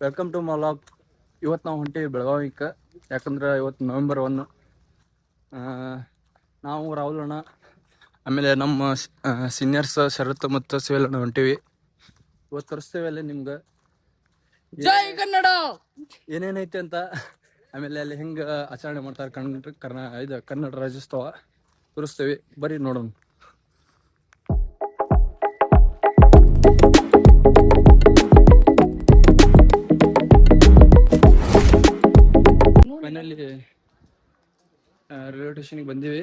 Welcome to ಮಲಾಗ್. ಇವತ್ತು ನಾವು ಹೊಂಟೀವಿ ಬೆಳಗಾವಿಗೆ. ಯಾಕಂದ್ರೆ ಇವತ್ತು November 1. ನಾವು ರಾಹುಲ್ ಅಣ್ಣ, ಆಮೇಲೆ ನಮ್ಮ ಸೀನಿಯರ್ಸ್ ಶರತ್ ಮತ್ತು ಸಿವಿಲ್ ಅಣ್ಣ ಹೊಂಟೀವಿ. ಇವತ್ತು ತೋರಿಸ್ತೇವೆ ಅಲ್ಲಿ ನಿಮ್ಗೆ ಜೈ ಕನ್ನಡ ಏನೇನೈತೆ ಅಂತ. ಆಮೇಲೆ ಅಲ್ಲಿ ಹೆಂಗೆ ಆಚರಣೆ ಮಾಡ್ತಾರೆ ಕನ್ನಡ ರಾಜ್ಯೋತ್ಸವ ತೋರಿಸ್ತೇವೆ. ಬರೀ ನೋಡೋಣ. ಫೈನಲಿ ರೈಲ್ವೆ ಸ್ಟೇಷನ್ಗೆ ಬಂದೀವಿ.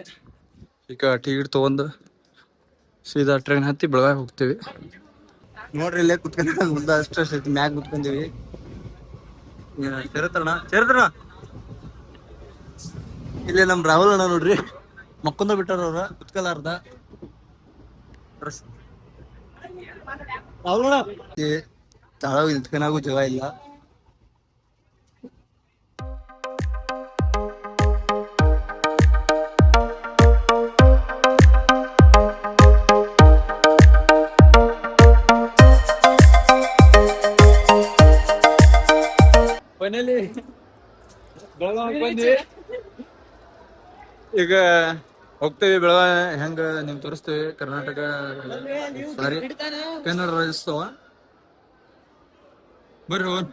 ಈಗ ಟಿಕೆಟ್ ತೊಗೊಂಡು ಸೀದಾ ಟ್ರೈನ್ ಹತ್ತಿ ಬೆಳಗಾವಿ ಹೋಗ್ತೀವಿ. ನೋಡ್ರಿ ಇಲ್ಲೇ ಕುತ್ಕೊಂಡ ಮುಂದೆ ಅಷ್ಟು ಮ್ಯಾಗ ಕುತ್ಕೊಂತೀವಿ. ಸೇರ್ತಾರಣ ಇಲ್ಲಿ ನಮ್ ರಾಹುಲ್ ಅಣ್ಣ ನೋಡ್ರಿ ಮಕ್ಕೊಂದ ಬಿಟ್ಟಾರ ಅವ್ರ ಕುತ್ಕಲಾರ್ದ. ರಾಹುಲ್ ಅಣ್ಣ ತಾಳ ಇಲ್ತ್ಕನಾಗೂ ಜಾಗ ಇಲ್ಲ. ಫೈನಲಿ ಬೆಳಗಾವಿ ಬಂದ್ವಿ. ಈಗ ಹೋಗ್ತೇವಿ ಬೆಳಗಾವಿ. ಹೆಂಗ ನಿಮ್ಗೆ ತೋರಿಸ್ತೇವೆ ಕರ್ನಾಟಕ ಕನ್ನಡ ರಾಜ್ಯೋತ್ಸವ. ಬರ್ರಿ ಹೋಗೋಣ.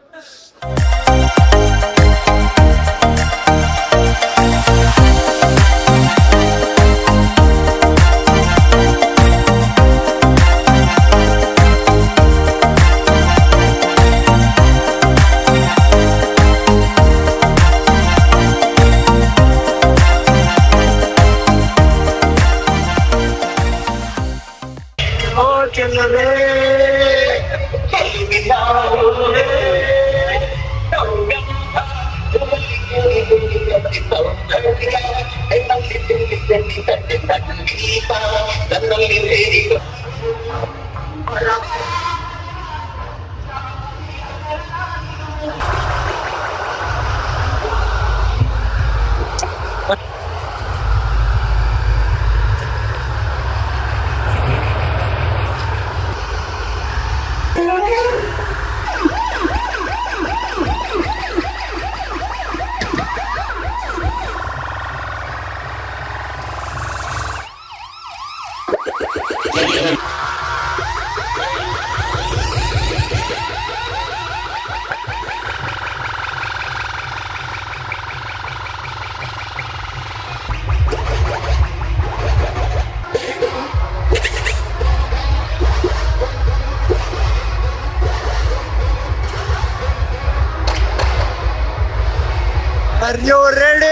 Are you ready?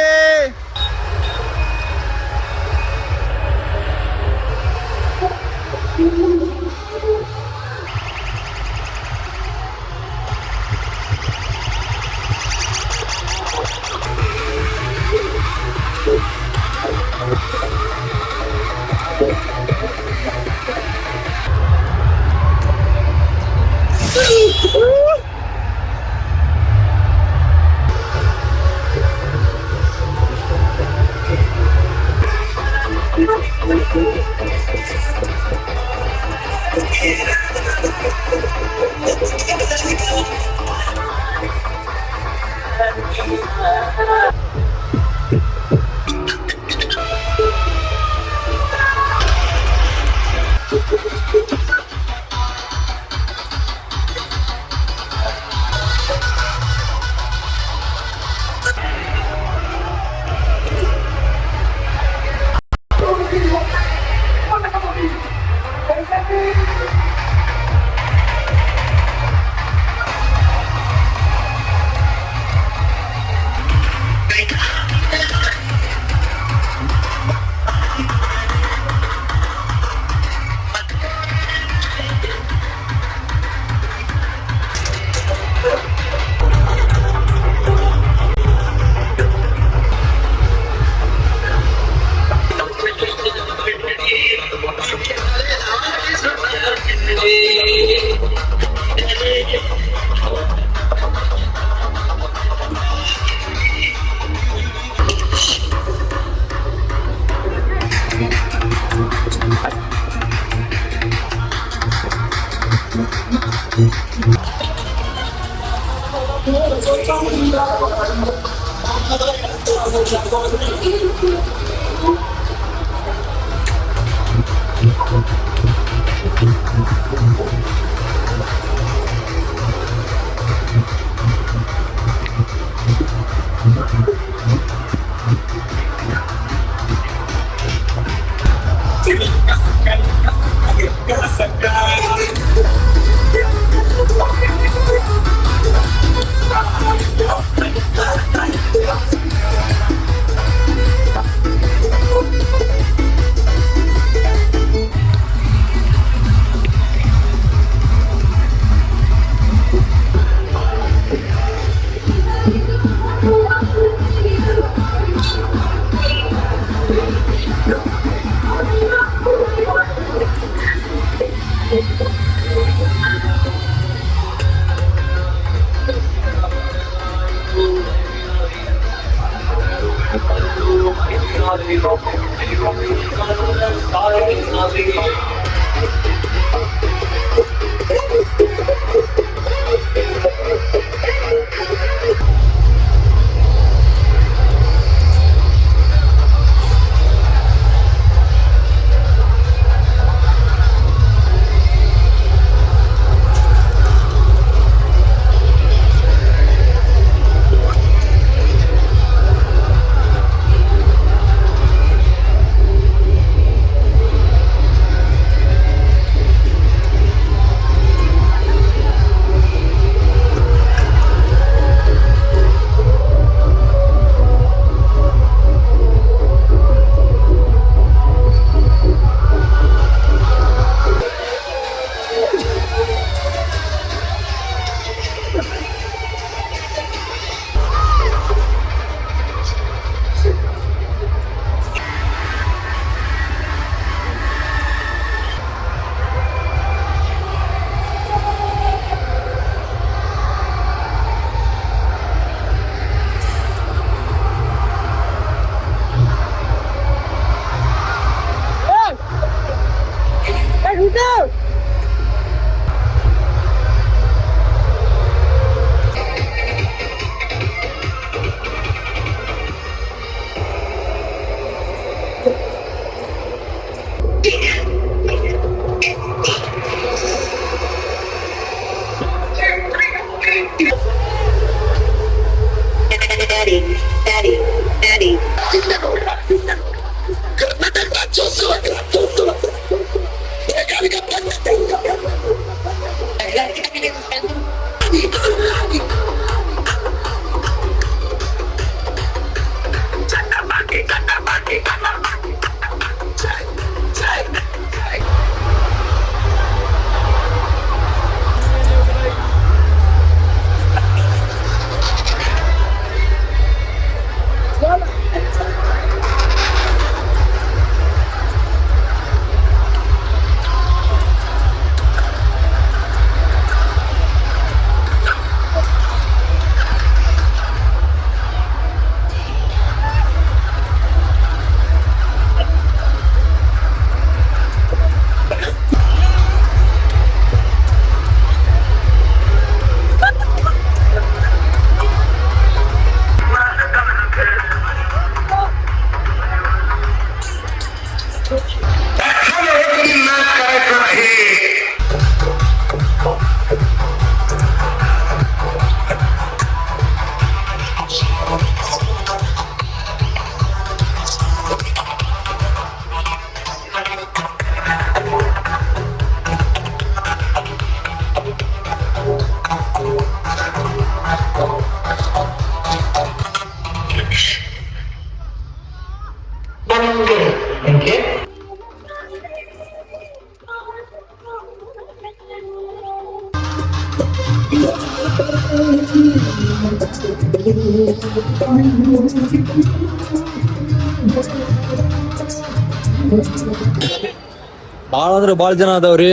ಬಾಳ ಅಂದ್ರೆ ಬಾಳ ಜನ ಅದಾವ್ರಿ.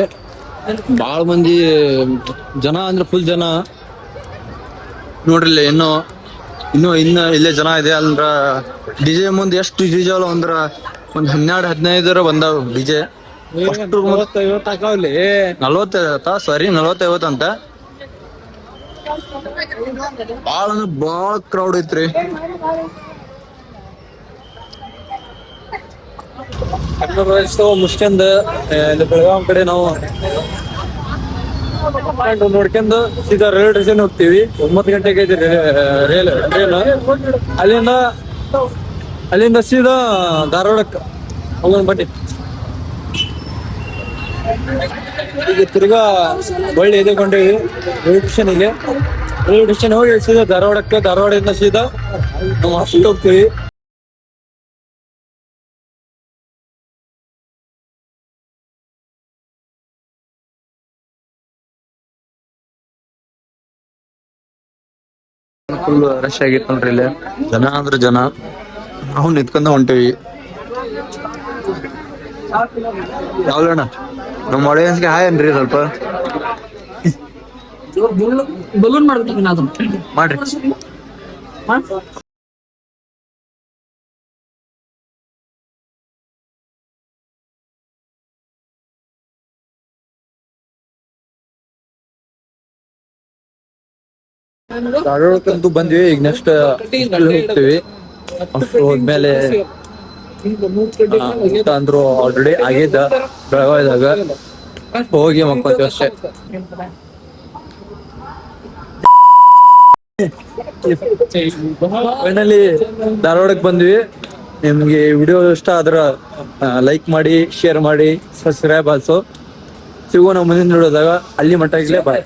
ಬಾಳ ಮಂದಿ ಜನ ಅಂದ್ರೆ ಫುಲ್ ಜನ ನೋಡ್ರಿ. ಇನ್ನು ಇಲ್ಲೇ ಜನ ಇದೆ ಅಂದ್ರ ಡಿಜೆ ಮುಂದೆ ಎಷ್ಟು ಡಿಜೆ ಅಲ್ಲ ಅಂದ್ರ ಒಂದ್ 12-15 ಬಂದಾವ್ ಡಿಜೆ. 40-50 ಸಾರಿ 40-50 ಅಂತ. ಬಾಳ ಅಂದ್ರೆ ಬಾಳ ಕ್ರೌಡ್ ಐತ್ರಿ. ಕನ್ನಡ ರಾಜ್ಯೋತ್ಸವ ಮುಗಿಸ್ಕೊಂಡ್ ಇಲ್ಲಿ ಬೆಳಗಾಂ ಕಡೆ ನಾವು ನೋಡ್ಕೊಂಡು ಸೀದಾ ರೈಲ್ವೆ ಸ್ಟೇಷನ್ ಹೋಗ್ತೀವಿ. 9 ಗಂಟೆಗೆ ಐತಿ ಟ್ರೈನ್. ಅಲ್ಲಿಂದ ಸೀದಾ ಧಾರವಾಡಕ್ಕೆ ಹೋಗೋಣ ಬನ್ನಿ. ಈಗ ತಿರ್ಗಾ ಒಳ್ಳೆ ಎದುರ್ಕೊಂಡಿವಿ ರೈಲ್ವೆ ಸ್ಟೇಷನ್ಗೆ. ರೈಲ್ವೆ ಸ್ಟೇಷನ್ ಹೋಗಿ ಸೀದಾ ಧಾರವಾಡಕ್ಕೆ, ಧಾರವಾಡದಿಂದ ಸೀದಾ ನಾವು ಹಾಸ್ಟೆಲ್ ಹೋಗ್ತೀವಿ. ಫುಲ್ ರಶ್ ಆಗಿತ್ತು ನೋಡ್ರಿ ಇಲ್ಲಿ. ಜನ ಅಂದ್ರೆ ಜನ. ನಾವು ನಿಂತ್ಕೊಂಡ ಹೊಂಟೇವಿ. ಯಾವ್ದಣ್ಣ ನಮ್ಮ ಆಡಿಯನ್ಸ್ಗೆ ಹಾಯ್ ಅನ್ರಿ ಸ್ವಲ್ಪ. ಬಲೂನ್ ಮಾಡ್ಬೇಕು ನಾನು ಮಾಡ್ರಿ. ಧಾರವಾಡಕ್ಕಂತೂ ಬಂದ್ವಿ. ಈಗ ನೆಕ್ಸ್ಟ್ ಹೋಗ್ತೀವಿ. ಹೋದ್ಮೇಲೆ ಅಂದ್ರು ಆಲ್ರೆಡಿ ಆಗಿದ್ದ ಬೆಳಗಾವಿದಾಗ ಹೋಗಿ ಮಕ್ಕೊಂತೀವಿ ಅಷ್ಟೇ. ಫೈನಲಿ ಧಾರವಾಡಕ್ಕೆ ಬಂದ್ವಿ. ನಿಮ್ಗೆ ವಿಡಿಯೋ ಇಷ್ಟ ಆದ್ರ ಲೈಕ್ ಮಾಡಿ, ಶೇರ್ ಮಾಡಿ, ಸಬ್ಸ್ಕ್ರೈಬ್ ಆಲ್ಸೋ. ಸಿಗೋಣ ಮುಂದಿನ ವಿಡಿಯೋದಾಗ. ಅಲ್ಲಿ ಮಟ್ಟ ಬಾಯ್.